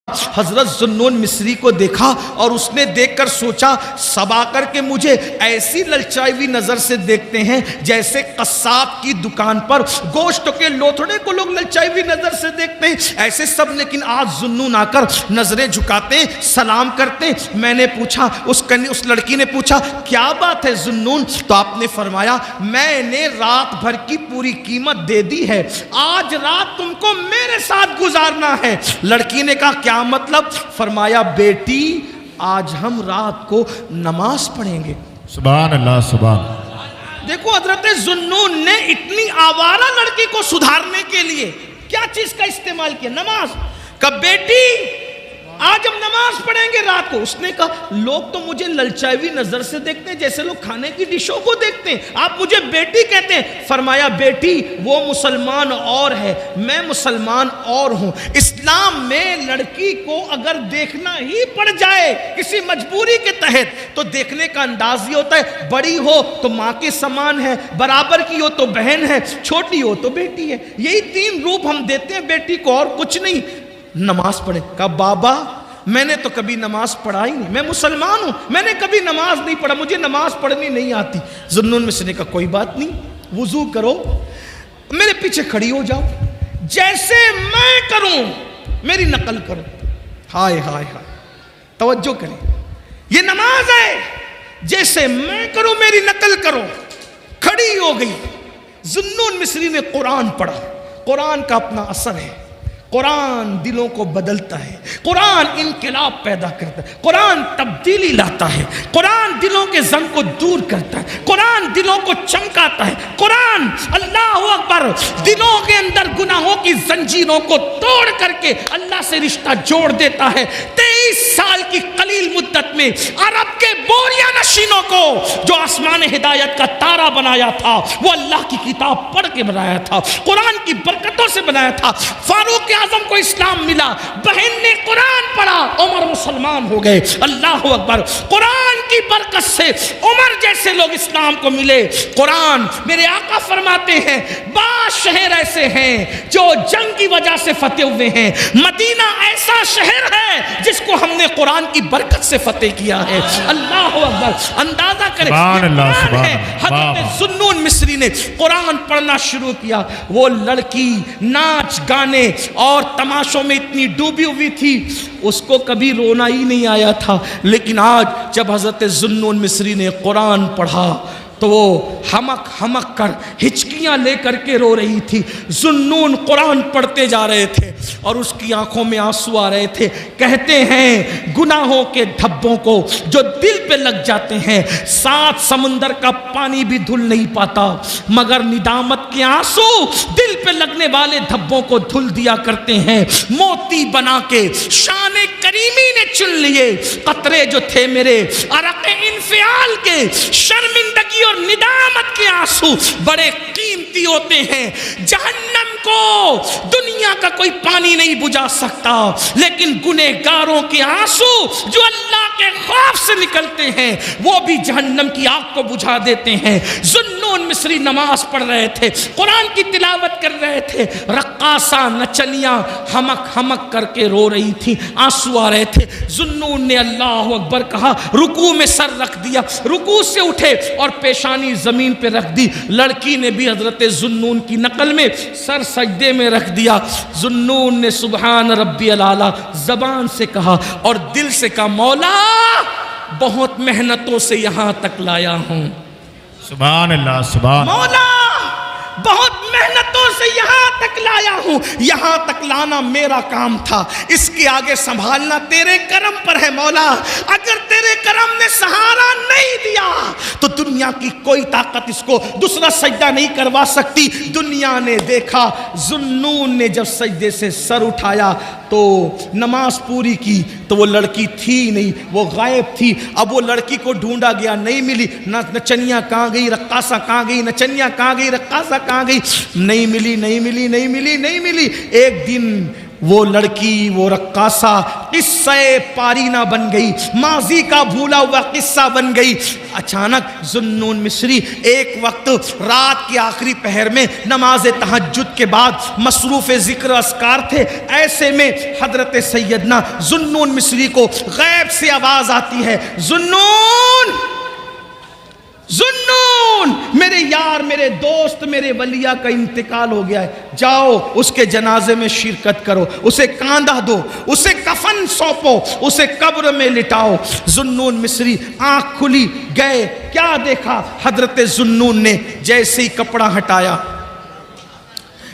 حضرت ذوالنون مصری کو دیکھا اور اس نے دیکھ کر سوچا سب آ کر کے مجھے ایسی للچائی ہوئی نظر سے دیکھتے ہیں جیسے قصاب کی دکان پر گوشت کے لوتھڑے کو لوگ للچائی ہوئی نظر سے دیکھتے ہیں ایسے سب، لیکن آج ذوالنون آ کر نظریں جھکاتے ہیں، سلام کرتے ہیں۔ میں نے پوچھا، اس لڑکی نے پوچھا کیا بات ہے ذوالنون؟ تو آپ نے فرمایا میں نے رات بھر کی پوری قیمت دے دی ہے، آج رات تم کو میرے ساتھ گزارنا ہے۔ لڑکی نے کہا کیا مطلب؟ فرمایا بیٹی آج ہم رات کو نماز پڑھیں گے۔ سبحان اللہ سبحان اللہ۔ دیکھو حضرت ذوالنون نے اتنی آوارہ لڑکی کو سدھارنے کے لیے کیا چیز کا استعمال کیا؟ نماز کا۔ بیٹی آج ہم نماز پڑھیں گے رات کو۔ اس نے کہا لوگ تو مجھے للچائی ہوئی نظر سے دیکھتے ہیں جیسے لوگ کھانے کی ڈشوں کو دیکھتے ہیں، آپ مجھے بیٹی کہتے ہیں۔ فرمایا بیٹی وہ مسلمان اور ہے، میں مسلمان اور ہوں۔ اسلام میں لڑکی کو اگر دیکھنا ہی پڑ جائے کسی مجبوری کے تحت تو دیکھنے کا انداز یہ ہوتا ہے، بڑی ہو تو ماں کے سامان ہے، برابر کی ہو تو بہن ہے، چھوٹی ہو تو بیٹی ہے۔ یہی تین روپ ہم دیتے ہیں بیٹی کو اور کچھ نہیں۔ نماز پڑھے۔ کہا بابا میں نے تو کبھی نماز پڑھا ہی نہیں، میں مسلمان ہوں، میں نے کبھی نماز نہیں پڑھا، مجھے نماز پڑھنی نہیں آتی۔ ذوالنون مصری نے کہا کوئی بات نہیں، وضو کرو، میرے پیچھے کھڑی ہو جاؤ، جیسے میں کروں میری نقل کرو۔ ہائے ہائے ہائے، توجہ کریں، یہ نماز ہے، جیسے میں کروں میری نقل کرو۔ کھڑی ہو گئی۔ ذوالنون مصری نے قرآن پڑھا۔ قرآن کا اپنا اثر ہے، قرآن دلوں کو بدلتا ہے، قرآن انقلاب پیدا کرتا ہے، قرآن تبدیلی لاتا ہے، قرآن دلوں کے زنگ کو دور کرتا ہے، قرآن دلوں کو چمکاتا ہے، قرآن اللہ اکبر دلوں کے اندر گناہوں کی زنجیروں کو توڑ کر کے اللہ سے رشتہ جوڑ دیتا ہے۔ 23 سال کی قلیل مدت میں عرب کے بوریا نشینوں کو جو آسمان ہدایت کا تارا بنایا تھا وہ اللہ کی کتاب پڑھ کے بنایا تھا، قرآن کی برکتوں سے بنایا تھا۔ فاروق اعظم کو اسلام ملا، بہن نے قرآن پڑھا، عمر مسلمان ہو گئے۔ اللہ اکبر، قرآن کی برکت سے عمر جیسے لوگ اسلام کو ملے۔ قرآن، میرے آقا فرماتے ہیں بعض شہر ایسے ہیں جو جنگ کی وجہ سے فتح ہوئے ہیں، مدینہ ایسا شہر ہے جس کو ہم نے قرآن کی برکت سے فتح کیا ہے۔ اللہ اکبر، اندازہ کریں سبحان اللہ سبحان ہے۔ اللہ۔ حضرت ذوالنون مصری نے قرآن پڑھنا شروع کیا۔ وہ لڑکی ناچ گانے اور تماشوں میں اتنی ڈوبی ہوئی تھی اس کو کبھی رونا ہی نہیں آیا تھا، لیکن آج جب حضرت ذوالنون مصری نے قرآن پڑھا تو وہ ہمک ہمک کر ہچکیاں لے کر کے رو رہی تھی۔ ذوالنون قرآن پڑھتے جا رہے تھے اور اس کی آنکھوں میں آنسو آ رہے تھے۔ کہتے ہیں گناہوں کے دھبوں کو جو دل پہ لگ جاتے ہیں 7 سمندر کا پانی بھی دھل نہیں پاتا، مگر ندامت کے آنسو دل پہ لگنے والے دھبوں کو دھل دیا کرتے ہیں۔ موتی بنا کے شان کریمی نے چن لیے قطرے جو تھے میرے عرق انفعال کے، شرمندگی اور ندامت کے آنسو بڑے قیمتی ہوتے ہیں۔ جہنم کو دنیا کا کوئی پانی نہیں بجھا سکتا، لیکن گنہگاروں کے آنسو جو اللہ کے خوف سے نکلتے ہیں وہ بھی جہنم کی آگ کو بجھا دیتے ہیں۔ ذوالنون مصری نماز پڑھ رہے تھے، قرآن کی تلاوت کر رہے تھے، رقاصہ نچنیاں ہمک ہمک کر کے رو رہی تھی، آنسو آ رہے تھے۔ ذوالنون نے اللہ اکبر کہا، رکوع میں سر رکھ دیا، رکوع سے اٹھے اور پیشانی زمین پہ رکھ دی۔ لڑکی نے بھی حضرت ذوالنون کی نقل میں سر سجدے میں رکھ دیا۔ ذوالنون نے سبحان ربی الاعلیٰ زبان سے کہا اور دل سے کہا مولا بہت محنتوں سے یہاں تک لایا ہوں، سبحان اللہ سبحان اللہ۔ مولا بہت محنتوں سے یہاں تک لایا ہوں، یہاں تک لانا میرا کام تھا، اس کے آگے سنبھالنا تیرے کرم پر ہے مولا۔ اگر تیرے کرم نے سہارا نہیں دیا تو دنیا کی کوئی طاقت اس کو دوسرا سجدہ نہیں کروا سکتی۔ دنیا نے دیکھا ذوالنون نے جب سجدے سے سر اٹھایا تو نماز پوری کی تو وہ لڑکی تھی نہیں، وہ غائب تھی۔ اب وہ لڑکی کو ڈھونڈا گیا، نہیں ملی، نچنیاں کہاں گئی، رقاصہ کہاں گئی، نچنیاں کہاں گئی، رقاصہ کہاں گئی، نہیں ملی نہیں ملی نہیں ملی نہیں ملی۔ ایک دن وہ لڑکی، وہ رقاصہ قصہ پارینہ بن گئی، ماضی کا بھولا ہوا قصہ بن گئی۔ اچانک ذوالنون مصری ایک وقت رات کے آخری پہر میں نماز تہجد کے بعد مصروف ذکر اذکار تھے، ایسے میں حضرت سیدنا ذوالنون مصری کو غیب سے آواز آتی ہے، ذوالنون، ذوالنون، میرے یار، میرے دوست، میرے ولیہ کا انتقال ہو گیا ہے، جاؤ اس کے جنازے میں شرکت کرو، اسے کاندھا دو، اسے کفن سونپو، اسے قبر میں لٹاؤ۔ ذوالنون مصری آنکھ کھلی، گئے، کیا دیکھا؟ حضرت ذوالنون نے جیسے ہی کپڑا ہٹایا،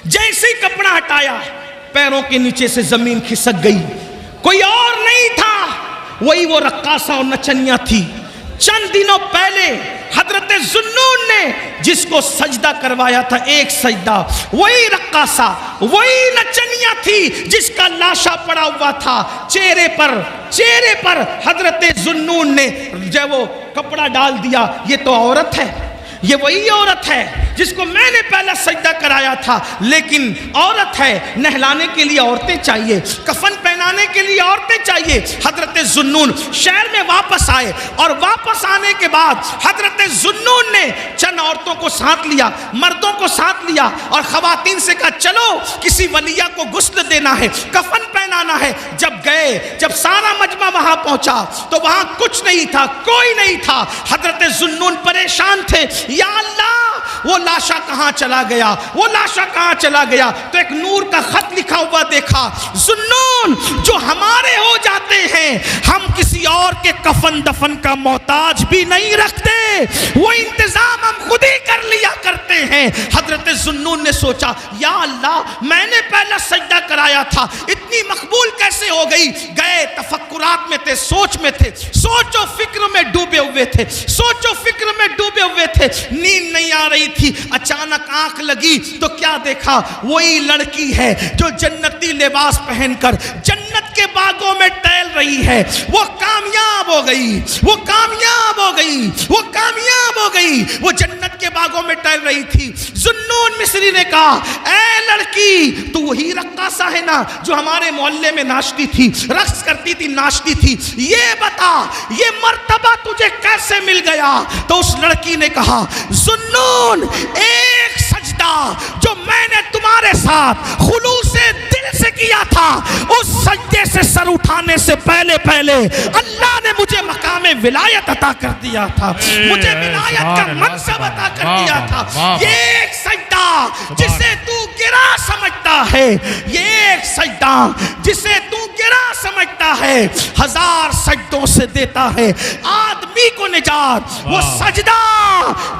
جیسے ہی کپڑا ہٹایا، پیروں کے نیچے سے زمین کھسک گئی، کوئی اور نہیں تھا، وہی وہ رقاصہ اور نچنیاں تھی۔ چند دنوں پہلے حضرت ذوالنون نے جس کو سجدہ کروایا تھا، ایک سجدہ، وہی رقاصہ، وہی نچنیاں تھی جس کا لاشا پڑا ہوا تھا چہرے پر حضرت ذوالنون نے جب وہ کپڑا ڈال دیا، یہ تو عورت ہے، یہ وہی عورت ہے جس کو میں نے پہلا سجدہ کرایا تھا، لیکن عورت ہے، نہلانے کے لیے عورتیں چاہیے، کفن پہنانے کے لیے عورتیں چاہیے۔ حضرت ذوالنون شہر میں واپس آئے، اور واپس آنے کے بعد حضرت ذوالنون نے چند عورتوں کو ساتھ لیا، مردوں کو ساتھ لیا، اور خواتین سے کہا چلو کسی ولیہ کو غسل دینا ہے، کفن پہنانا ہے۔ جب گئے، جب سارا مجمع وہاں پہنچا تو وہاں کچھ نہیں تھا، کوئی نہیں تھا۔ حضرت ذوالنون پریشان تھے، یا اللہ وہ لاشا کہاں چلا گیا، وہ لاشا کہاں چلا گیا؟ تو ایک نور کا خط لکھا ہوا دیکھا، ذوالنون جو ہمارے ہو جاتے ہیں ہم کسی اور کے کفن دفن کا محتاج بھی نہیں رکھتے، وہ انتظام ہم خود ہی کر لیا کرتے ہیں۔ حضرت ذوالنون نے سوچا، یا اللہ میں نے پہلا سجدہ کرایا تھا، اتنی مقبول کیسے ہو گئی؟ گئے، تفکرات میں تھے، سوچ میں تھے، سوچ و فکر میں ڈوبے ہوئے تھے، سوچ و فکر میں ڈوبے ہوئے تھے، نیند نہیں آ رہی تھی۔ اچانک آنکھ لگی تو کیا دیکھا؟ وہی لڑکی ہے جو جنتی لباس پہن کر جنت کے باغوں میں ٹہل رہی ہے، وہ کامیاب ہو گئی، وہ کامیاب ہو گئی، وہ کامیاب ہو گئی، وہ جنت کے باغوں میں ٹہل رہی تھی۔ ذوالنون مصری نے کہا، اے لڑکی، تو وہی رقاصہ ہے نا جو ہمارے محلے میں ناچتی تھی، رقص کرتی تھی، ناچتی تھی، یہ بتا یہ مرتبہ تجھے کیسے مل گیا؟ تو اس لڑکی نے کہا، ذوالنون، ایک سجدہ جو میں نے تمہارے ساتھ خلوص دل سے کیا تھا، اس سجدے سے سر اٹھانے سے پہلے اللہ نے مجھے مقام ولایت عطا کر دیا تھا، مجھے ولایت کا منصب عطا کر دیا تھا۔ یہ ایک سجدہ جسے تو گرا سمجھتا ہے، یہ ایک سجدہ جسے تو گرا سمجھتا ہے، ہزار سجدوں سے دیتا ہے آدمی کو نجات۔ وہ سجدہ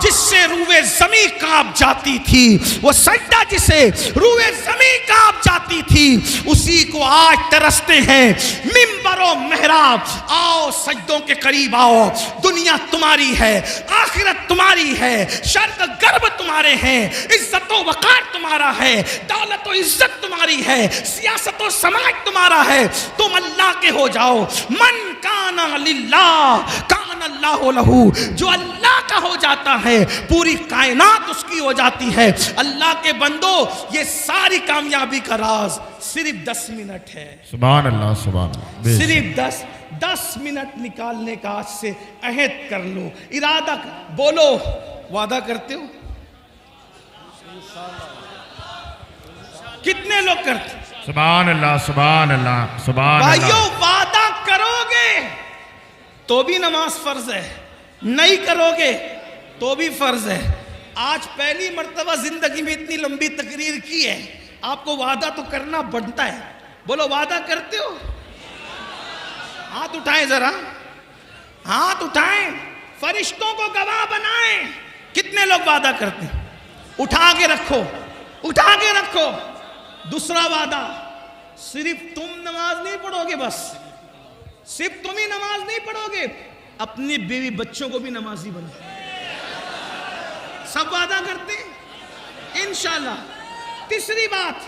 جس سے روح زمین کانپ جاتی تھی، وہ سجدہ جسے روح زمین کانپ جاتی تھی، اسی کو آج ترستے ہیں منبر و محراب۔ آؤ سجدوں کے قریب آؤ، دنیا تمہاری ہے، آخرت تمہاری ہے، شرق غرب تمہارے ہیں، عزت و وقار تمہارا ہے، دولت و عزت تمہاری ہے، سیاست و سماج تمہارا ہے۔ تم اللہ کے ہو جاؤ۔ من کان للہ کان اللہ لہو، جو اللہ کا ہو جاتا ہے پوری کائنات اس کی ہو جاتی ہے۔ اللہ کے بندو، یہ ساری کامیابی کا راز صرف 10 منٹ ہے۔ سبحان اللہ، سبحان اللہ، صرف 10 منٹ نکالنے کا آج سے عہد کر لو، ارادہ بولو، وعدہ کرتے ہو؟ کتنے لوگ کرتے؟ سبحان اللہ، سبحان اللہ، سبحان اللہ۔ بھائیو، وعدہ کرو گے تو بھی نماز فرض ہے، نہیں کرو گے تو بھی فرض ہے۔ آج پہلی مرتبہ زندگی میں اتنی لمبی تقریر کی ہے، آپ کو وعدہ تو کرنا بنتا ہے۔ بولو، وعدہ کرتے ہو؟ ہاتھ اٹھائیں ذرا، ہاتھ اٹھائیں، فرشتوں کو گواہ بنائیں۔ کتنے لوگ وعدہ کرتے ہیں؟ اٹھا کے رکھو، اٹھا کے رکھو۔ دوسرا وعدہ، صرف تم نماز نہیں پڑھو گے، بس صرف تم ہی نماز نہیں پڑھو گے، اپنی بیوی بچوں کو بھی نمازی بناؤ۔ سب وعدہ کرتے ہیں انشاءاللہ۔ تیسری بات،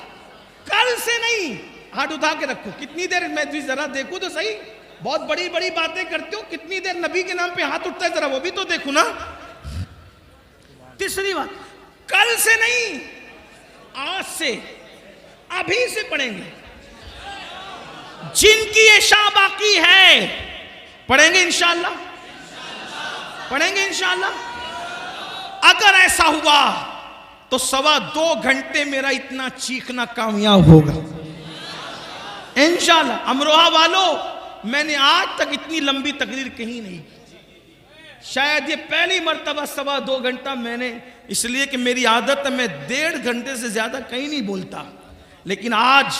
کل سے نہیں، ہاتھ اٹھا کے رکھو۔ کتنی دیر میں ذرا دیکھوں تو صحیح، بہت بڑی بڑی باتیں کرتے ہو، کتنی دیر نبی کے نام پہ ہاتھ اٹھتا ہے، ذرا وہ بھی تو دیکھو نا۔ تیسری بات، کل سے نہیں، آج سے، ابھی سے پڑھیں گے۔ جن کی یہ شاہ باقی ہے، پڑھیں گے انشاءاللہ، پڑھیں گے انشاءاللہ۔ اگر ایسا ہوا تو 2.25 گھنٹے میرا اتنا چیخنا کامیاب ہوگا انشاءاللہ۔ امروہہ والو، میں نے آج تک اتنی لمبی تقریر کہیں نہیں کی، شاید یہ پہلی مرتبہ 2.25 گھنٹہ میں نے، اس لیے کہ میری عادت ہے میں 1.5 گھنٹے سے زیادہ کہیں نہیں بولتا، لیکن آج